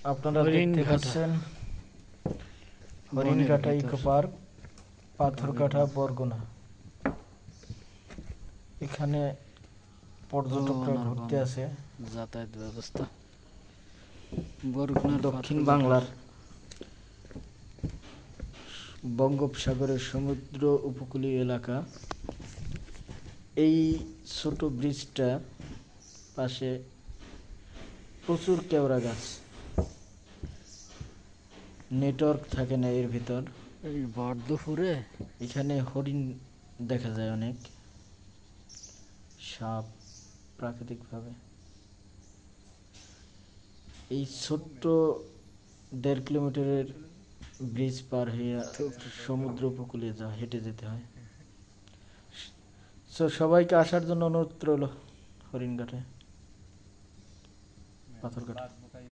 আপনারা দেখতে পাচ্ছেন হরিণঘাটা ইকো পার্ক, পাথরঘাটা, বরগুনা। এখানে পর্যটকরা ঘুরতে আসে। যাতায়াত ব্যবস্থা দক্ষিণ বাংলার বঙ্গোপসাগরের সমুদ্র উপকূলীয় এলাকা। এই ছোট ব্রিজটা পাশে প্রচুর কেওড়া গাছ, নেটওয়ার্ক থাকে না এর ভিতর। এই ভর দুপুরে এখানে হরিণ দেখা যায়, অনেক সাপ প্রাকৃতিকভাবে। এই ছোট্ট 1.5 কিলোমিটারের ব্রিজ পার হয়ে সমুদ্র উপকূলে হেঁটে যেতে হয়। সবাইকে আসার জন্য অনুরোধ রইল হরিণঘাটে, পাথরঘাটা।